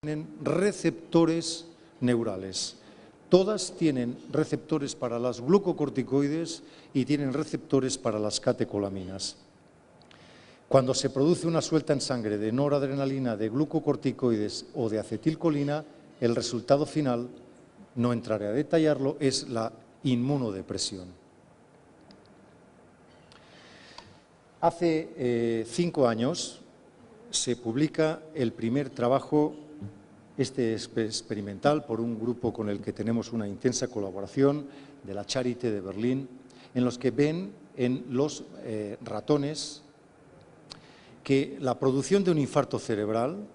tienen receptores neurales. Todas tienen receptores para las glucocorticoides y tienen receptores para las catecolaminas. Cuando se produce una suelta en sangre de noradrenalina, de glucocorticoides o de acetilcolina, el resultado final, no entraré a detallarlo, es la inmunodepresión. Hace 5 años se publica el primer trabajo experimental por un grupo con el que tenemos una intensa colaboración de la Charité de Berlín, en los que ven en los ratones que la producción de un infarto cerebral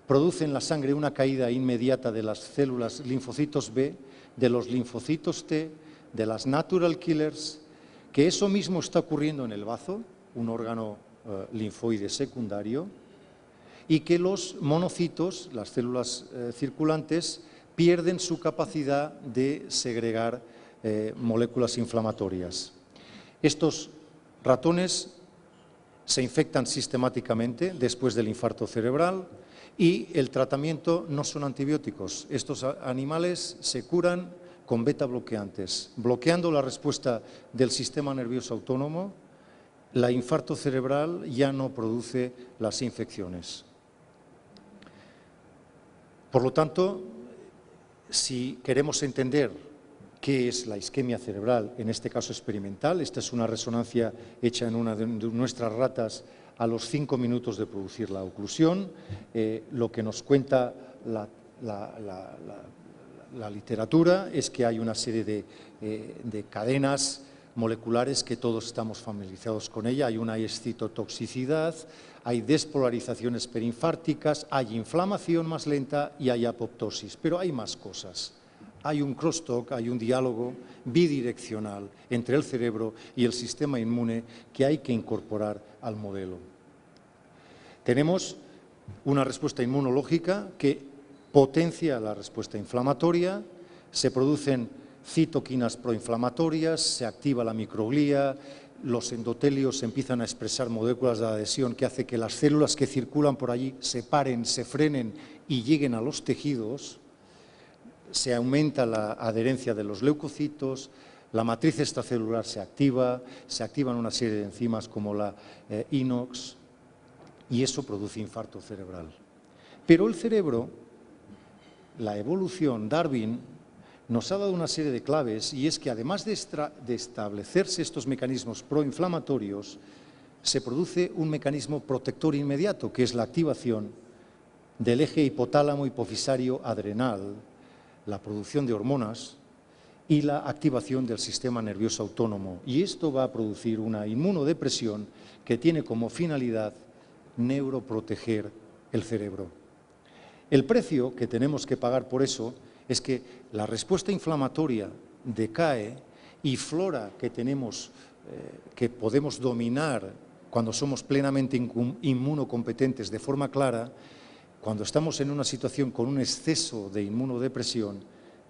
produce en la sangre una caída inmediata de las células linfocitos B, de los linfocitos T, de las natural killers, que eso mismo está ocurriendo en el bazo, un órgano linfoide secundario, y que los monocitos, las células circulantes, pierden su capacidad de segregar moléculas inflamatorias. Estos ratones se infectan sistemáticamente después del infarto cerebral y el tratamiento no son antibióticos. Estos animales se curan con beta bloqueantes, bloqueando la respuesta del sistema nervioso autónomo. El infarto cerebral ya no produce las infecciones. Por lo tanto, si queremos entender qué es la isquemia cerebral, en este caso experimental, esta es una resonancia hecha en una de nuestras ratas a los 5 minutos de producir la oclusión, lo que nos cuenta la literatura es que hay una serie de cadenas moleculares que todos estamos familiarizados con ella, hay una excitotoxicidad, hay despolarizaciones perinfárticas, hay inflamación más lenta y hay apoptosis, pero hay más cosas. Hay un crosstalk, hay un diálogo bidireccional entre el cerebro y el sistema inmune que hay que incorporar al modelo. Tenemos una respuesta inmunológica que potencia la respuesta inflamatoria, se producen citoquinas proinflamatorias, se activa la microglía, los endotelios empiezan a expresar moléculas de adhesión que hace que las células que circulan por allí se paren, se frenen y lleguen a los tejidos. Se aumenta la adherencia de los leucocitos, la matriz extracelular se activan una serie de enzimas como la inox y eso produce infarto cerebral. Pero el cerebro, la evolución, Darwin, nos ha dado una serie de claves y es que además de establecerse estos mecanismos proinflamatorios, se produce un mecanismo protector inmediato, que es la activación del eje hipotálamo hipofisario adrenal, la producción de hormonas y la activación del sistema nervioso autónomo. Y esto va a producir una inmunodepresión que tiene como finalidad neuroproteger el cerebro. El precio que tenemos que pagar por eso es que la respuesta inflamatoria decae y flora que tenemos, que podemos dominar cuando somos plenamente inmunocompetentes de forma clara, cuando estamos en una situación con un exceso de inmunodepresión,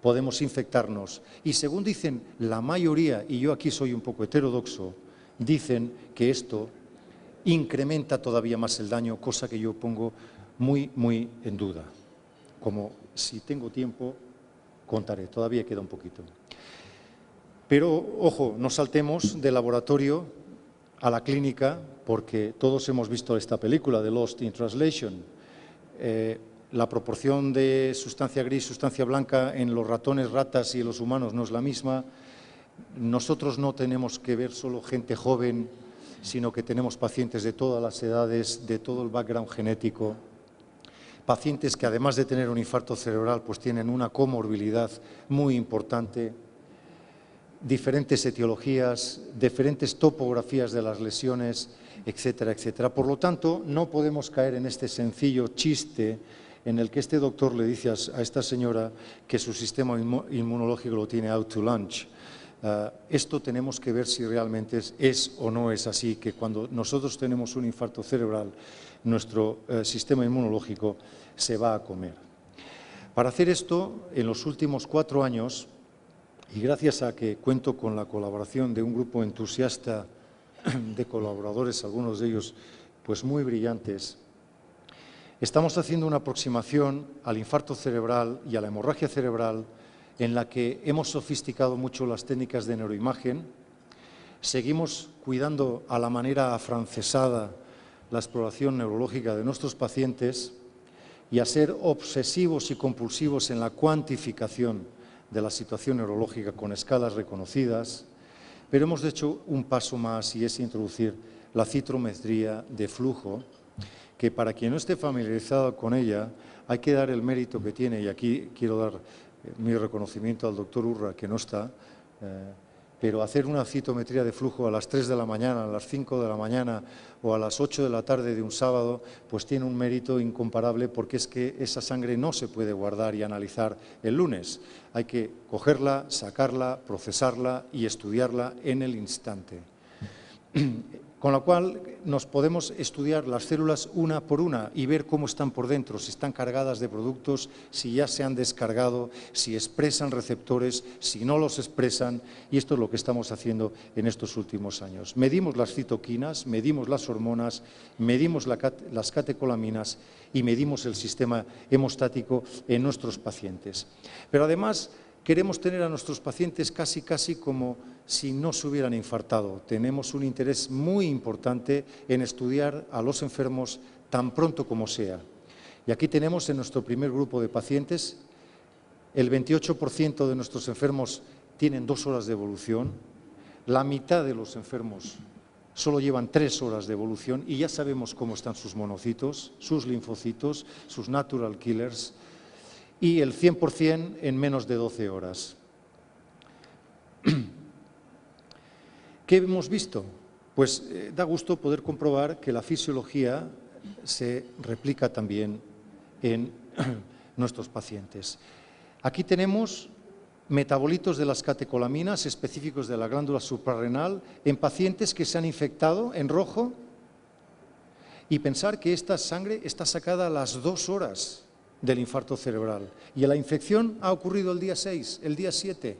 podemos infectarnos. Y según dicen la mayoría, y yo aquí soy un poco heterodoxo, dicen que esto incrementa todavía más el daño, cosa que yo pongo muy en duda. Como si tengo tiempo, contaré, todavía queda un poquito. Pero, ojo, no saltemos del laboratorio a la clínica, porque todos hemos visto esta película de Lost in Translation. La proporción de sustancia gris, sustancia blanca en los ratones, ratas y en los humanos no es la misma. Nosotros no tenemos que ver solo gente joven, sino que tenemos pacientes de todas las edades, de todo el background genético. Pacientes que además de tener un infarto cerebral, pues tienen una comorbilidad muy importante, diferentes etiologías, diferentes topografías de las lesiones, etcétera, etcétera. Por lo tanto, no podemos caer en este sencillo chiste en el que este doctor le dice a esta señora que su sistema inmunológico lo tiene out to lunch. Esto tenemos que ver si realmente es o no es así, que cuando nosotros tenemos un infarto cerebral, nuestro sistema inmunológico se va a comer. Para hacer esto, en los últimos 4 años, y gracias a que cuento con la colaboración de un grupo entusiasta de colaboradores, algunos de ellos pues muy brillantes, Estamos haciendo una aproximación al infarto cerebral y a la hemorragia cerebral en la que hemos sofisticado mucho las técnicas de neuroimagen. Seguimos cuidando a la manera afrancesada la exploración neurológica de nuestros pacientes y a ser obsesivos y compulsivos en la cuantificación de la situación neurológica con escalas reconocidas, pero hemos hecho un paso más y es introducir la citrometría de flujo, que para quien no esté familiarizado con ella hay que dar el mérito que tiene, y aquí quiero dar mi reconocimiento al doctor Urra, que no está, pero hacer una citometría de flujo a las 3 de la mañana, a las 5 de la mañana o a las 8 de la tarde de un sábado, pues tiene un mérito incomparable, porque es que esa sangre no se puede guardar y analizar el lunes. Hay que cogerla, sacarla, procesarla y estudiarla en el instante. Con lo cual nos podemos estudiar las células una por una y ver cómo están por dentro, si están cargadas de productos, si ya se han descargado, si expresan receptores, si no los expresan, y esto es lo que estamos haciendo en estos últimos años. Medimos las citoquinas, medimos las hormonas, medimos las catecolaminas y medimos el sistema hemostático en nuestros pacientes. Pero además queremos tener a nuestros pacientes casi como si no se hubieran infartado. Tenemos un interés muy importante en estudiar a los enfermos tan pronto como sea. Y aquí tenemos en nuestro primer grupo de pacientes, el 28% de nuestros enfermos tienen 2 horas de evolución, la mitad de los enfermos solo llevan 3 horas de evolución y ya sabemos cómo están sus monocitos, sus linfocitos, sus natural killers, y el 100% en menos de 12 horas. ¿Qué hemos visto? Pues da gusto poder comprobar que la fisiología se replica también en nuestros pacientes. Aquí tenemos metabolitos de las catecolaminas específicos de la glándula suprarrenal en pacientes que se han infectado en rojo, y pensar que esta sangre está sacada a las 2 horas del infarto cerebral y la infección ha ocurrido el día 6, el día 7.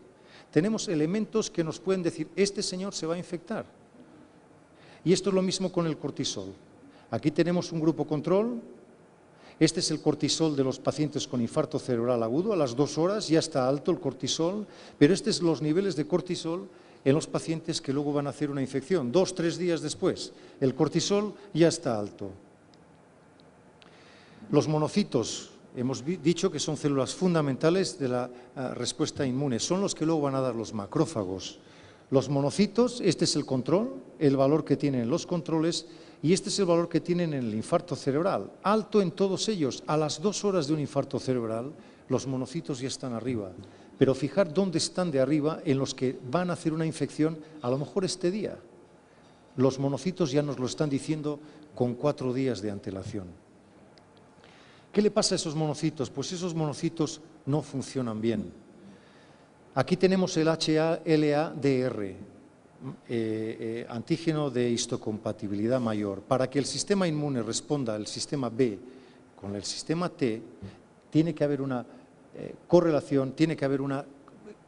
Tenemos elementos que nos pueden decir, este señor se va a infectar. Y esto es lo mismo con el cortisol. Aquí tenemos un grupo control. Este es el cortisol de los pacientes con infarto cerebral agudo. A las 2 horas ya está alto el cortisol, pero estos son los niveles de cortisol en los pacientes que luego van a hacer una infección. 2 o 3 días después, el cortisol ya está alto. Los monocitos, hemos dicho que son células fundamentales de la respuesta inmune, son los que luego van a dar los macrófagos. Los monocitos, este es el control, el valor que tienen los controles, y este es el valor que tienen en el infarto cerebral. Alto en todos ellos. A las 2 horas de un infarto cerebral, los monocitos ya están arriba. Pero fijar dónde están de arriba en los que van a hacer una infección a lo mejor este día. Los monocitos ya nos lo están diciendo con 4 días de antelación. ¿Qué le pasa a esos monocitos? Pues esos monocitos no funcionan bien. Aquí tenemos el HLA-DR, antígeno de histocompatibilidad mayor. Para que el sistema inmune responda al sistema B con el sistema T, tiene que haber una correlación, tiene que haber una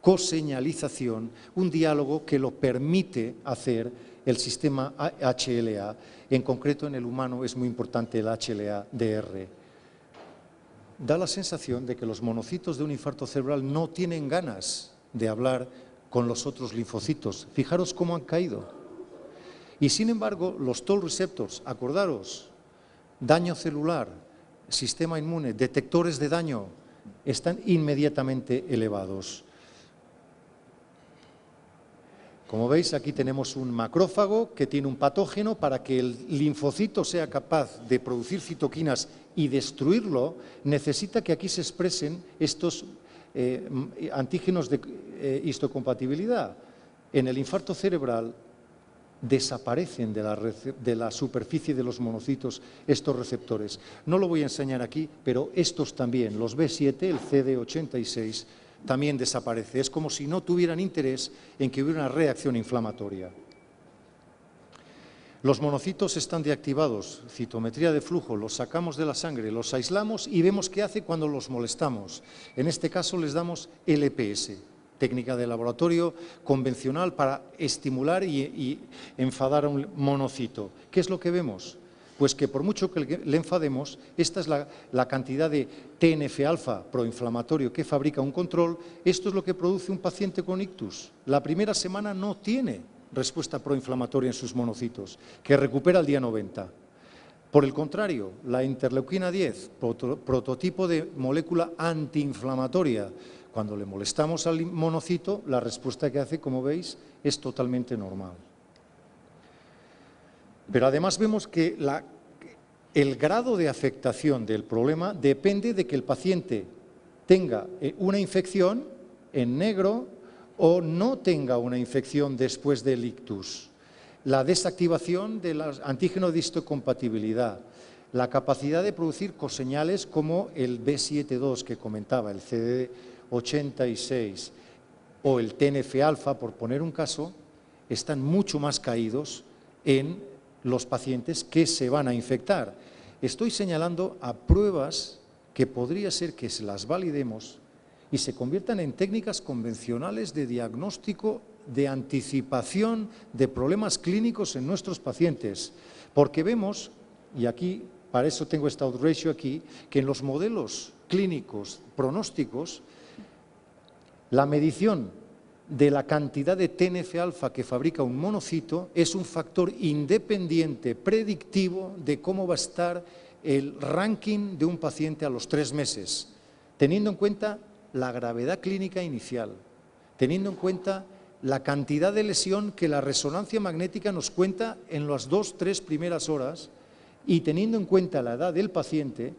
coseñalización, un diálogo que lo permite hacer el sistema HLA. En concreto, en el humano es muy importante el HLA-DR. Da la sensación de que los monocitos de un infarto cerebral no tienen ganas de hablar con los otros linfocitos. Fijaros cómo han caído. Y sin embargo, los Toll receptors, acordaros, daño celular, sistema inmune, detectores de daño, están inmediatamente elevados. Como veis, aquí tenemos un macrófago que tiene un patógeno. Para que el linfocito sea capaz de producir citoquinas y destruirlo, necesita que aquí se expresen estos antígenos de histocompatibilidad. En el infarto cerebral desaparecen de la superficie de los monocitos estos receptores. No lo voy a enseñar aquí, pero estos también, los B7, el CD86, también desaparece. Es como si no tuvieran interés en que hubiera una reacción inflamatoria. Los monocitos están deactivados, citometría de flujo, los sacamos de la sangre, los aislamos y vemos qué hace cuando los molestamos. En este caso les damos LPS, técnica de laboratorio convencional para estimular y enfadar a un monocito. ¿Qué es lo que vemos? Pues que por mucho que le enfademos, esta es la cantidad de TNF-alfa proinflamatorio que fabrica un control. Esto es lo que produce un paciente con ictus. La primera semana no tiene respuesta proinflamatoria en sus monocitos, que recupera al día 90. Por el contrario, la interleuquina 10, prototipo de molécula antiinflamatoria, cuando le molestamos al monocito, la respuesta que hace, como veis, es totalmente normal. Pero además vemos que el grado de afectación del problema depende de que el paciente tenga una infección en negro o no tenga una infección después del ictus. La desactivación del antígeno de histocompatibilidad, la capacidad de producir coseñales como el B7-2 que comentaba, el CD86 o el TNF-alfa, por poner un caso, están mucho más caídos en los pacientes que se van a infectar. Estoy señalando a pruebas que podría ser que se las validemos y se conviertan en técnicas convencionales de diagnóstico, de anticipación de problemas clínicos en nuestros pacientes. Porque vemos, y aquí, para eso tengo esta odds ratio aquí, que en los modelos clínicos pronósticos, la medición de la cantidad de TNF-alfa que fabrica un monocito es un factor independiente, predictivo de cómo va a estar el ranking de un paciente a los 3 meses, teniendo en cuenta la gravedad clínica inicial, teniendo en cuenta la cantidad de lesión que la resonancia magnética nos cuenta en las 2-3 primeras horas y teniendo en cuenta la edad del paciente.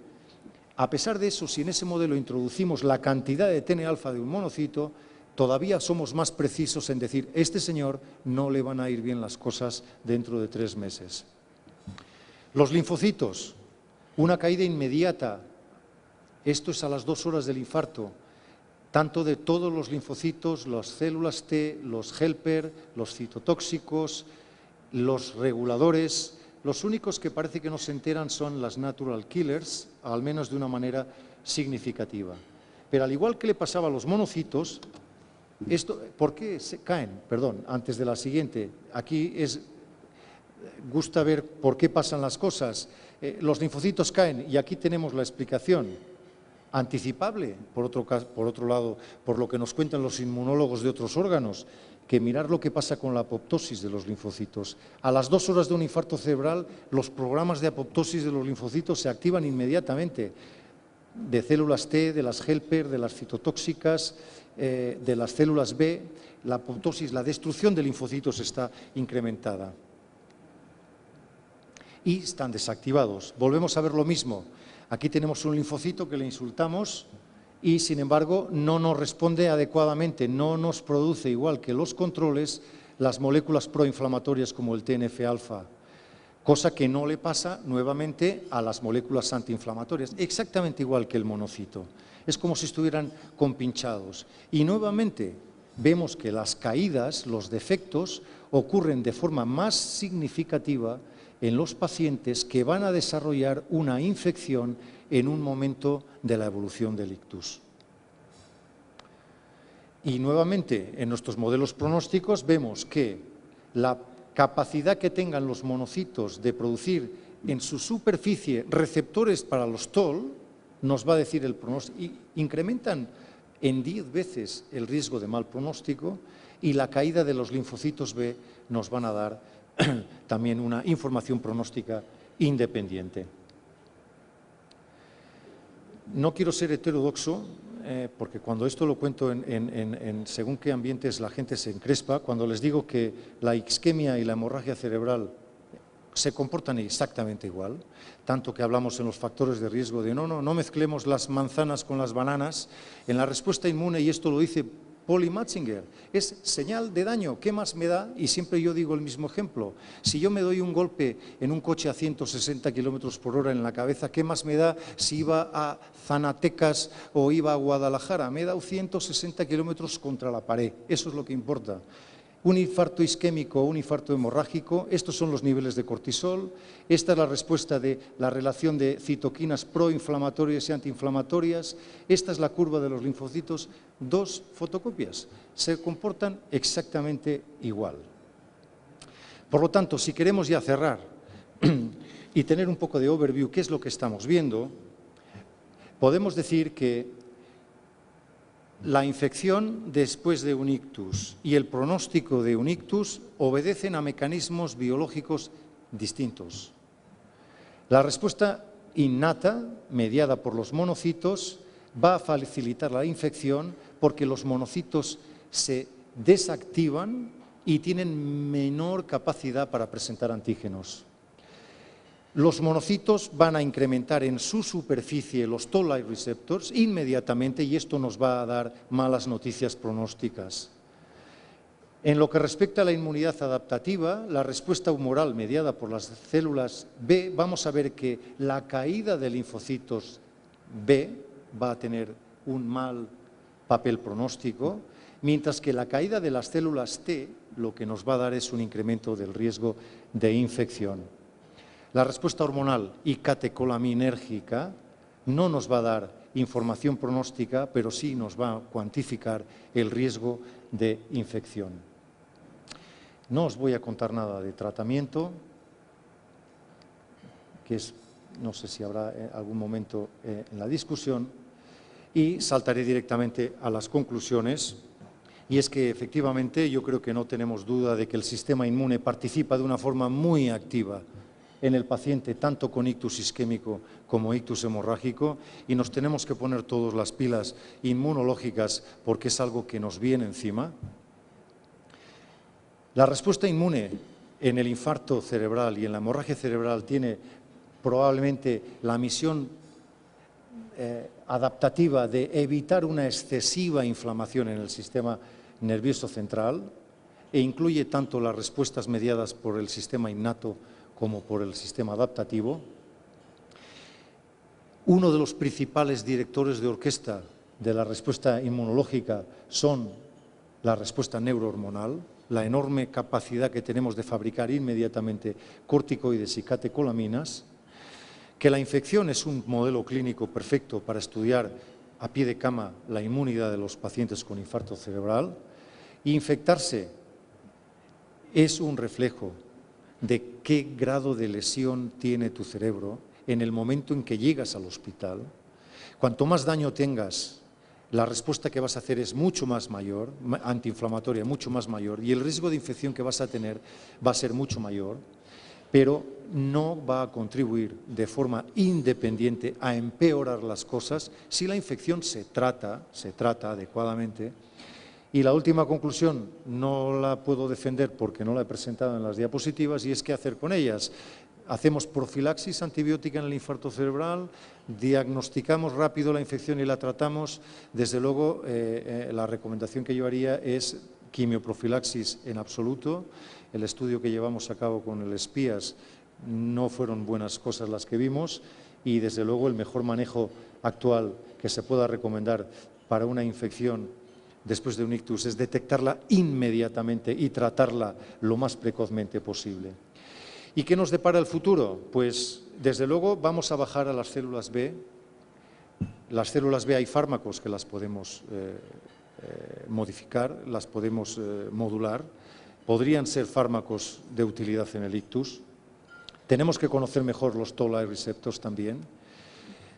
A pesar de eso, si en ese modelo introducimos la cantidad de TNF-alfa de un monocito, todavía somos más precisos en decir, este señor no le van a ir bien las cosas dentro de 3 meses. Los linfocitos, una caída inmediata, esto es a las 2 horas del infarto, tanto de todos los linfocitos, las células T, los helper, los citotóxicos, los reguladores. Los únicos que parece que no se enteran son las natural killers, al menos de una manera significativa. Pero al igual que le pasaba a los monocitos, ¿por qué se caen? Perdón, antes de la siguiente. Aquí gusta ver por qué pasan las cosas. Los linfocitos caen y aquí tenemos la explicación. Anticipable, por otro lado, por lo que nos cuentan los inmunólogos de otros órganos, que mirar lo que pasa con la apoptosis de los linfocitos. A las 2 horas de un infarto cerebral, los programas de apoptosis de los linfocitos se activan inmediatamente, de células T, de las helper, de las citotóxicas, de las células B. La apoptosis, la destrucción de linfocitos está incrementada. Y están desactivados. Volvemos a ver lo mismo. Aquí tenemos un linfocito que le insultamos y, sin embargo, no nos responde adecuadamente, no nos produce, igual que los controles, las moléculas proinflamatorias como el TNF-alfa, cosa que no le pasa nuevamente a las moléculas antiinflamatorias, exactamente igual que el monocito. Es como si estuvieran compinchados. Y nuevamente vemos que las caídas, los defectos, ocurren de forma más significativa en los pacientes que van a desarrollar una infección en un momento de la evolución del ictus. Y nuevamente, en nuestros modelos pronósticos vemos que la capacidad que tengan los monocitos de producir en su superficie receptores para los TOL, nos va a decir el pronóstico, incrementan en 10 veces el riesgo de mal pronóstico y la caída de los linfocitos B nos van a dar también una información pronóstica independiente. No quiero ser heterodoxo, porque cuando esto lo cuento en según qué ambientes la gente se encrespa, cuando les digo que la isquemia y la hemorragia cerebral se comportan exactamente igual, tanto que hablamos en los factores de riesgo de no mezclemos las manzanas con las bananas, en la respuesta inmune, y esto lo dice Polly Matzinger, es señal de daño. ¿Qué más me da? Y siempre yo digo el mismo ejemplo. Si yo me doy un golpe en un coche a 160 km/h en la cabeza, ¿qué más me da si iba a Zanatecas o iba a Guadalajara? Me he dado 160 km contra la pared. Eso es lo que importa. Un infarto isquémico o un infarto hemorrágico, estos son los niveles de cortisol, esta es la respuesta de la relación de citoquinas proinflamatorias y antiinflamatorias, esta es la curva de los linfocitos, 2 fotocopias, se comportan exactamente igual. Por lo tanto, si queremos ya cerrar, y tener un poco de overview, qué es lo que estamos viendo, podemos decir que la infección después de un ictus y el pronóstico de un ictus obedecen a mecanismos biológicos distintos. La respuesta innata, mediada por los monocitos, va a facilitar la infección porque los monocitos se desactivan y tienen menor capacidad para presentar antígenos. Los monocitos van a incrementar en su superficie los toll-like receptors inmediatamente y esto nos va a dar malas noticias pronósticas. En lo que respecta a la inmunidad adaptativa, la respuesta humoral mediada por las células B, vamos a ver que la caída de linfocitos B va a tener un mal papel pronóstico, mientras que la caída de las células T lo que nos va a dar es un incremento del riesgo de infección. La respuesta hormonal y catecolamínérgica no nos va a dar información pronóstica, pero sí nos va a cuantificar el riesgo de infección. No os voy a contar nada de tratamiento, que es, no sé si habrá algún momento en la discusión, y saltaré directamente a las conclusiones. Y es que efectivamente yo creo que no tenemos duda de que el sistema inmune participa de una forma muy activa en el paciente, tanto con ictus isquémico como ictus hemorrágico, y nos tenemos que poner todas las pilas inmunológicas porque es algo que nos viene encima. La respuesta inmune en el infarto cerebral y en la hemorragia cerebral tiene probablemente la misión adaptativa de evitar una excesiva inflamación en el sistema nervioso central e incluye tanto las respuestas mediadas por el sistema innato como por el sistema adaptativo. Uno de los principales directores de orquesta de la respuesta inmunológica son la respuesta neurohormonal, la enorme capacidad que tenemos de fabricar inmediatamente corticoides y catecolaminas, que la infección es un modelo clínico perfecto para estudiar a pie de cama la inmunidad de los pacientes con infarto cerebral, e infectarse es un reflejo de qué grado de lesión tiene tu cerebro en el momento en que llegas al hospital. Cuanto más daño tengas, la respuesta que vas a hacer es mucho más mayor, antiinflamatoria, mucho más mayor, y el riesgo de infección que vas a tener va a ser mucho mayor, pero no va a contribuir de forma independiente a empeorar las cosas si la infección se trata adecuadamente. Y la última conclusión no la puedo defender porque no la he presentado en las diapositivas, y es qué hacer con ellas. Hacemos profilaxis antibiótica en el infarto cerebral, diagnosticamos rápido la infección y la tratamos. Desde luego, la recomendación que yo haría es quimioprofilaxis en absoluto. El estudio que llevamos a cabo con el SPIAS no fueron buenas cosas las que vimos, y desde luego el mejor manejo actual que se pueda recomendar para una infección después de un ictus es detectarla inmediatamente y tratarla lo más precozmente posible. ¿Y qué nos depara el futuro? Pues desde luego vamos a bajar a las células B. Las células B hay fármacos que las podemos modificar, las podemos modular. Podrían ser fármacos de utilidad en el ictus. Tenemos que conocer mejor los toll-like receptors también.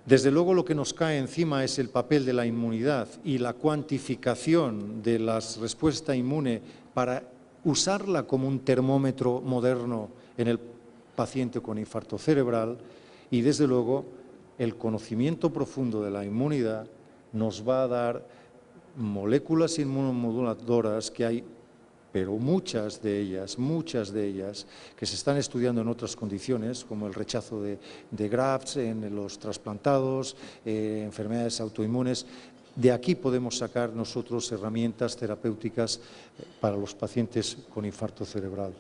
Desde luego lo que nos cae encima es el papel de la inmunidad y la cuantificación de la respuesta inmune para usarla como un termómetro moderno en el paciente con infarto cerebral, y desde luego el conocimiento profundo de la inmunidad nos va a dar moléculas inmunomoduladoras que hay, pero muchas de ellas que se están estudiando en otras condiciones, como el rechazo de grafts en los trasplantados, enfermedades autoinmunes. De aquí podemos sacar nosotros herramientas terapéuticas para los pacientes con infarto cerebral.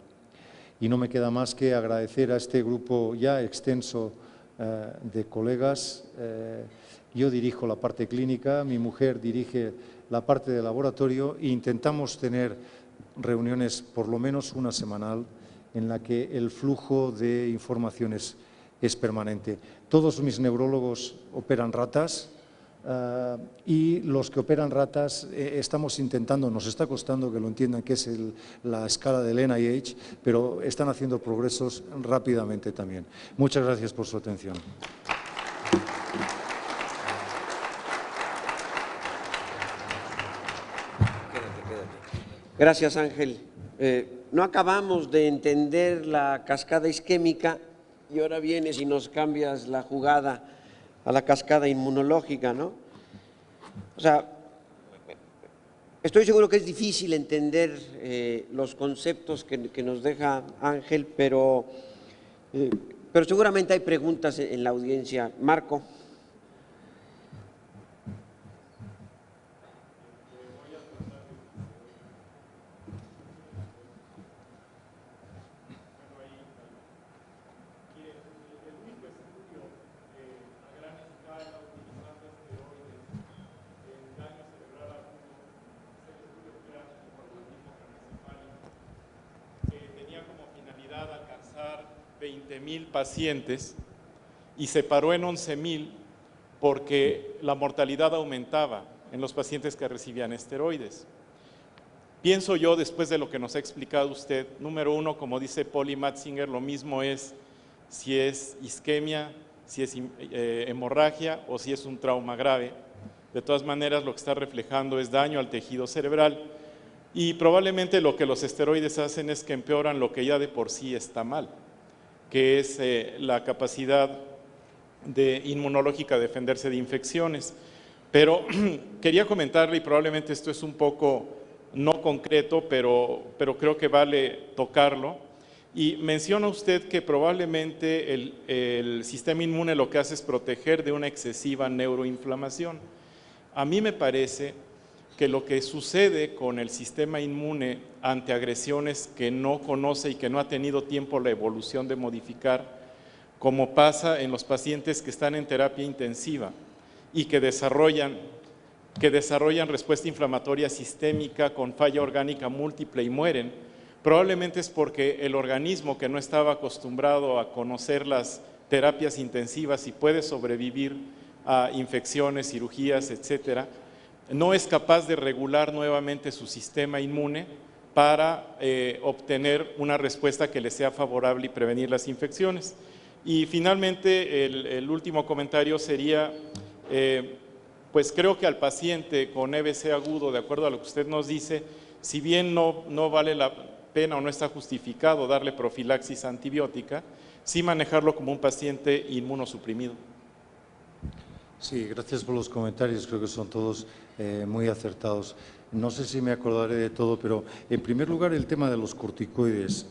Y no me queda más que agradecer a este grupo ya extenso de colegas. Yo dirijo la parte clínica, mi mujer dirige la parte de laboratorio e intentamos tener reuniones por lo menos una semanal en la que el flujo de información es permanente. Todos mis neurólogos operan ratas, y los que operan ratas estamos intentando, nos está costando que lo entiendan, que es la escala del NIH, pero están haciendo progresos rápidamente también. Muchas gracias por su atención. Gracias, Ángel. No acabamos de entender la cascada isquémica y ahora vienes y nos cambias la jugada a la cascada inmunológica, ¿no? O sea, estoy seguro que es difícil entender los conceptos que nos deja Ángel, pero seguramente hay preguntas en la audiencia. Marco. Alcanzar 20,000 pacientes y se paró en 11,000 porque la mortalidad aumentaba en los pacientes que recibían esteroides. Pienso yo, después de lo que nos ha explicado usted, número uno, como dice Polly Matzinger, lo mismo es si es isquemia, si es hemorragia o si es un trauma grave. De todas maneras, lo que está reflejando es daño al tejido cerebral. Y probablemente lo que los esteroides hacen es que empeoran lo que ya de por sí está mal, que es la capacidad inmunológica de defenderse de infecciones. Pero quería comentarle, y probablemente esto es un poco no concreto, pero creo que vale tocarlo. Y menciona usted que probablemente el sistema inmune lo que hace es proteger de una excesiva neuroinflamación. A mí me parece que lo que sucede con el sistema inmune ante agresiones que no conoce y que no ha tenido tiempo la evolución de modificar, como pasa en los pacientes que están en terapia intensiva y que desarrollan respuesta inflamatoria sistémica con falla orgánica múltiple y mueren, probablemente es porque el organismo, que no estaba acostumbrado a conocer las terapias intensivas y puede sobrevivir a infecciones, cirugías, etcétera, no es capaz de regular nuevamente su sistema inmune para obtener una respuesta que le sea favorable y prevenir las infecciones. Y finalmente, el último comentario sería, pues creo que al paciente con EBC agudo, de acuerdo a lo que usted nos dice, si bien no vale la pena o no está justificado darle profilaxis antibiótica, sí manejarlo como un paciente inmunosuprimido. Sí, gracias por los comentarios, creo que son todos muy acertados. No sé si me acordaré de todo, pero en primer lugar el tema de los corticoides.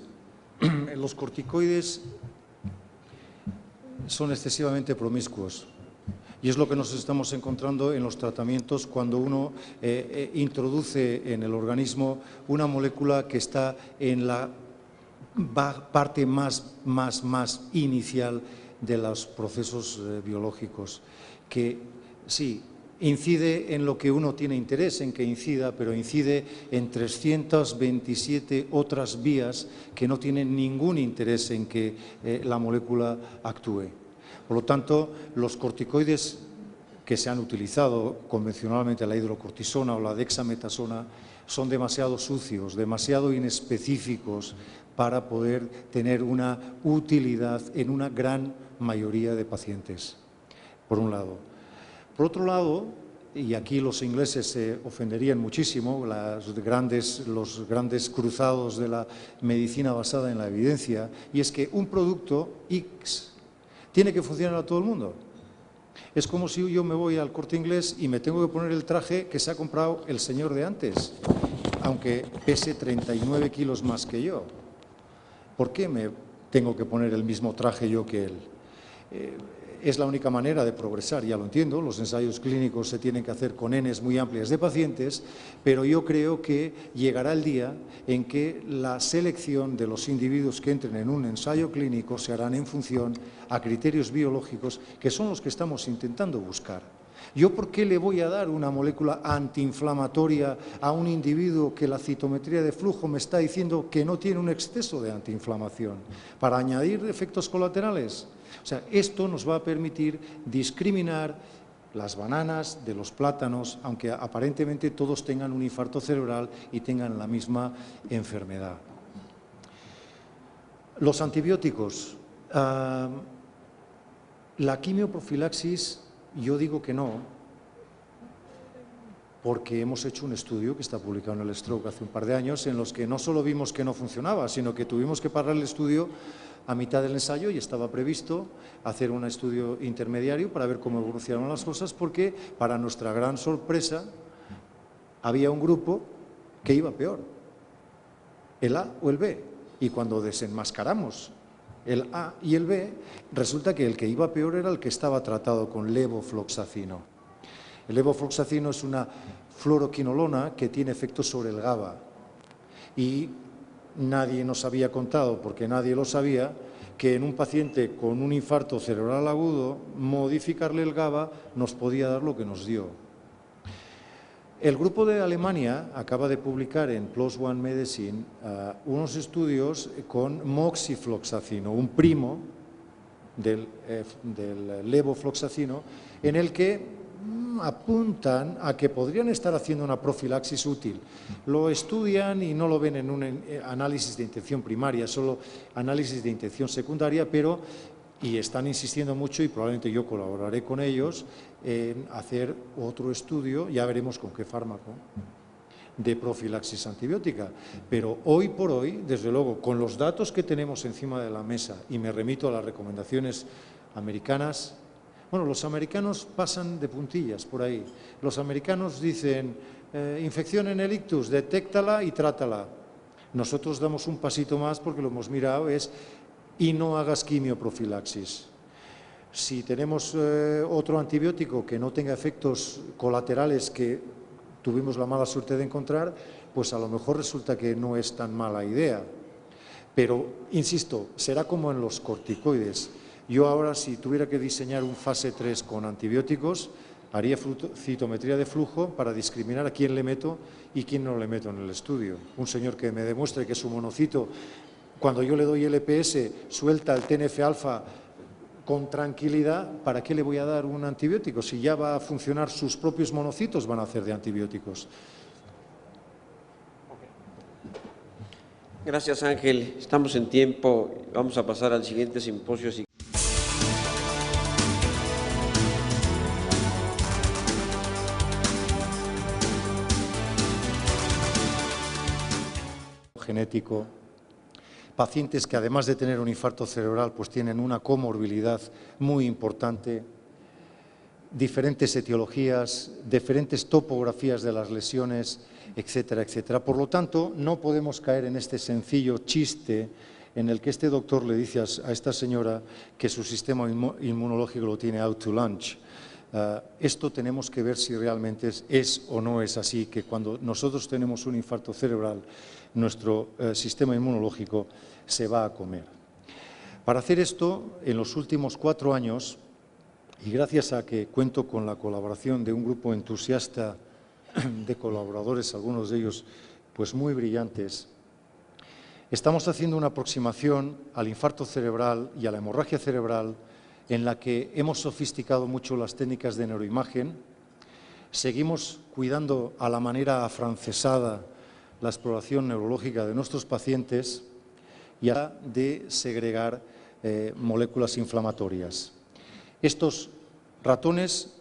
Los corticoides son excesivamente promiscuos y es lo que nos estamos encontrando en los tratamientos cuando uno introduce en el organismo una molécula que está en la parte más inicial de los procesos biológicos, que sí, incide en lo que uno tiene interés en que incida, pero incide en 327 otras vías que no tienen ningún interés en que la molécula actúe. Por lo tanto, los corticoides que se han utilizado convencionalmente, la hidrocortisona o la dexametasona, son demasiado sucios, demasiado inespecíficos para poder tener una utilidad en una gran mayoría de pacientes, por un lado. Por otro lado, y aquí los ingleses se ofenderían muchísimo, los grandes cruzados de la medicina basada en la evidencia, y es que un producto X tiene que funcionar a todo el mundo. Es como si yo me voy al Corte Inglés y me tengo que poner el traje que se ha comprado el señor de antes, aunque pese 39 kilos más que yo. ¿Por qué me tengo que poner el mismo traje yo que él? Es la única manera de progresar, ya lo entiendo, los ensayos clínicos se tienen que hacer con Ns muy amplias de pacientes, pero yo creo que llegará el día en que la selección de los individuos que entren en un ensayo clínico se harán en función a criterios biológicos que son los que estamos intentando buscar. ¿Yo por qué le voy a dar una molécula antiinflamatoria a un individuo que la citometría de flujo me está diciendo que no tiene un exceso de antiinflamación? ¿Para añadir efectos colaterales? O sea, esto nos va a permitir discriminar las bananas, de los plátanos, aunque aparentemente todos tengan un infarto cerebral y tengan la misma enfermedad. Los antibióticos. La quimioprofilaxis, yo digo que no, porque hemos hecho un estudio que está publicado en el Stroke hace un par de años, en los que no solo vimos que no funcionaba, sino que tuvimos que parar el estudio a mitad del ensayo y estaba previsto hacer un estudio intermediario para ver cómo evolucionaban las cosas, porque, para nuestra gran sorpresa, había un grupo que iba peor, el A o el B, y cuando desenmascaramos el A y el B, resulta que el que iba peor era el que estaba tratado con levofloxacino. El levofloxacino es una fluoroquinolona que tiene efectos sobre el GABA y nadie nos había contado, porque nadie lo sabía, que en un paciente con un infarto cerebral agudo, modificarle el GABA nos podía dar lo que nos dio. El grupo de Alemania acaba de publicar en PLOS ONE Medicine unos estudios con moxifloxacino, un primo del levofloxacino, en el que apuntan a que podrían estar haciendo una profilaxis útil. Lo estudian y no lo ven en un análisis de intención primaria, solo análisis de intención secundaria, y están insistiendo mucho, y probablemente yo colaboraré con ellos, en hacer otro estudio, ya veremos con qué fármaco, de profilaxis antibiótica. Pero hoy por hoy, desde luego, con los datos que tenemos encima de la mesa, y me remito a las recomendaciones americanas, bueno, los americanos pasan de puntillas por ahí. Los americanos dicen, infección en el ictus, detéctala y trátala. Nosotros damos un pasito más, porque lo hemos mirado, y no hagas quimioprofilaxis. Si tenemos otro antibiótico que no tenga efectos colaterales que tuvimos la mala suerte de encontrar, pues a lo mejor resulta que no es tan mala idea. Pero, insisto, será como en los corticoides. Yo ahora, si tuviera que diseñar un fase 3 con antibióticos, haría citometría de flujo para discriminar a quién le meto y quién no le meto en el estudio. Un señor que me demuestre que su monocito, cuando yo le doy LPS, suelta el TNF-alfa con tranquilidad, ¿para qué le voy a dar un antibiótico? Si ya va a funcionar, sus propios monocitos van a hacer de antibióticos. Gracias, Ángel. Estamos en tiempo. Vamos a pasar al siguiente simposio. Genético. Pacientes que, además de tener un infarto cerebral, pues tienen una comorbilidad muy importante, diferentes etiologías, diferentes topografías de las lesiones, etcétera, etcétera. Por lo tanto, no podemos caer en este sencillo chiste en el que este doctor le dice a esta señora que su sistema inmunológico lo tiene out to lunch. Esto tenemos que ver si realmente es o no es así, que cuando nosotros tenemos un infarto cerebral, nuestro sistema inmunológico se va a comer. Para hacer esto, en los últimos 4 años, y gracias a que cuento con la colaboración de un grupo entusiasta de colaboradores, algunos de ellos pues muy brillantes, estamos haciendo una aproximación al infarto cerebral y a la hemorragia cerebral en la que hemos sofisticado mucho las técnicas de neuroimagen, seguimos cuidando a la manera afrancesada la exploración neurológica de nuestros pacientes y de segregar moléculas inflamatorias. Estos ratones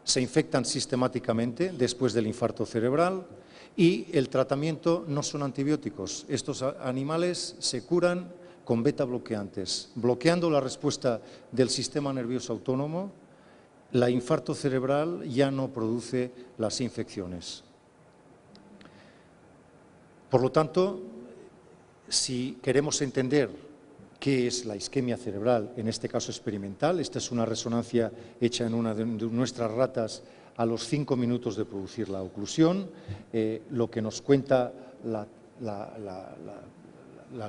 se infectan sistemáticamente después del infarto cerebral y el tratamiento no son antibióticos. Estos animales se curan con beta bloqueantes, bloqueando la respuesta del sistema nervioso autónomo. El infarto cerebral ya no produce las infecciones. Por lo tanto, si queremos entender qué es la isquemia cerebral, en este caso experimental, esta es una resonancia hecha en una de nuestras ratas a los 5 minutos de producir la oclusión, lo que nos cuenta la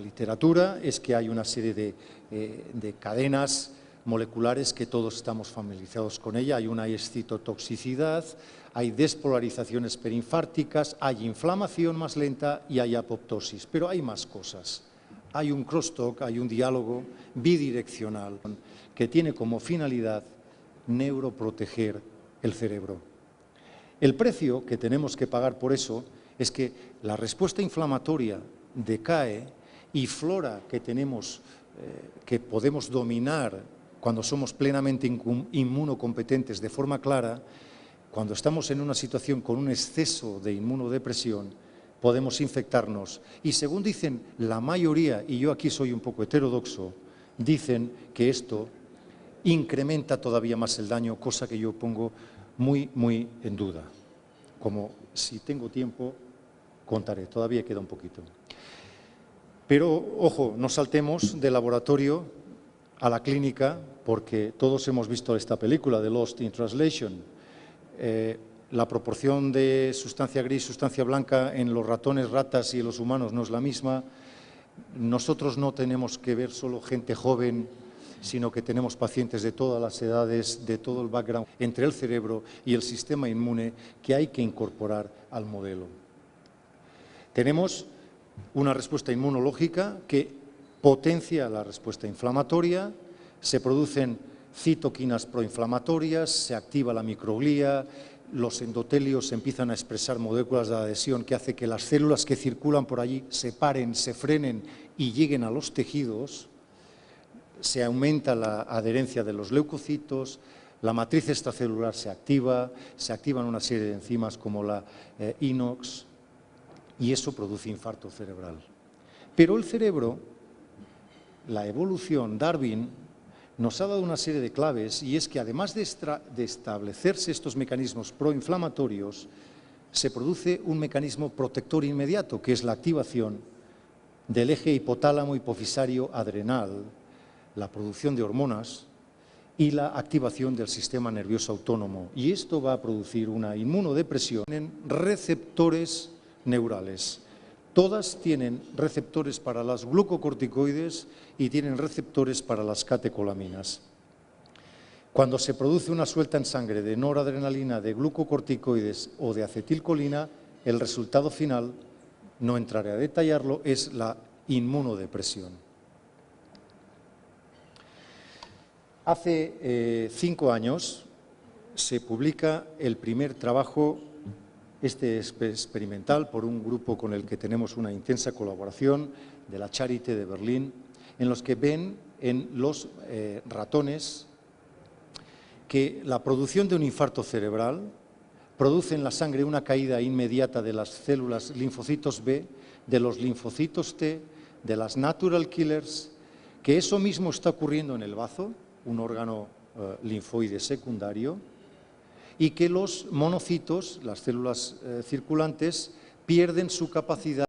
literatura es que hay una serie de cadenas moleculares que todos estamos familiarizados con ella. Hay una excitotoxicidad, hay despolarizaciones perinfárticas, hay inflamación más lenta y hay apoptosis. Pero hay más cosas. Hay un crosstalk, hay un diálogo bidireccional que tiene como finalidad neuroproteger el cerebro. El precio que tenemos que pagar por eso es que la respuesta inflamatoria decae y flora que tenemos, que podemos dominar cuando somos plenamente inmunocompetentes de forma clara, cuando estamos en una situación con un exceso de inmunodepresión, podemos infectarnos. Y según dicen la mayoría, y yo aquí soy un poco heterodoxo, dicen que esto incrementa todavía más el daño, cosa que yo pongo muy en duda. Como si tengo tiempo, contaré, todavía queda un poquito. Pero, ojo, no saltemos del laboratorio a la clínica, porque todos hemos visto esta película de Lost in Translation. La proporción de sustancia gris, sustancia blanca en los ratones, ratas y en los humanos no es la misma. Nosotros no tenemos que ver solo gente joven, sino que tenemos pacientes de todas las edades, de todo el background, entre el cerebro y el sistema inmune que hay que incorporar al modelo. Tenemos una respuesta inmunológica que potencia la respuesta inflamatoria, se producen citoquinas proinflamatorias, se activa la microglía, los endotelios empiezan a expresar moléculas de adhesión que hace que las células que circulan por allí se paren, se frenen y lleguen a los tejidos. Se aumenta la adherencia de los leucocitos, la matriz extracelular se activan una serie de enzimas como la inox y eso produce infarto cerebral. Pero el cerebro, la evolución, Darwin, nos ha dado una serie de claves y es que además de establecerse estos mecanismos proinflamatorios, se produce un mecanismo protector inmediato, que es la activación del eje hipotálamo-hipofisario adrenal, la producción de hormonas y la activación del sistema nervioso autónomo. Y esto va a producir una inmunodepresión en receptores neurales. Todas tienen receptores para las glucocorticoides y tienen receptores para las catecolaminas. Cuando se produce una suelta en sangre de noradrenalina, de glucocorticoides o de acetilcolina, el resultado final, no entraré a detallarlo, es la inmunodepresión. Hace 5 años se publica el primer trabajo experimental por un grupo con el que tenemos una intensa colaboración de la Charité de Berlín, en los que ven en los ratones que la producción de un infarto cerebral produce en la sangre una caída inmediata de las células linfocitos B, de los linfocitos T, de las natural killers, que eso mismo está ocurriendo en el bazo, un órgano linfoide secundario, y que los monocitos, las células circulantes, pierden su capacidad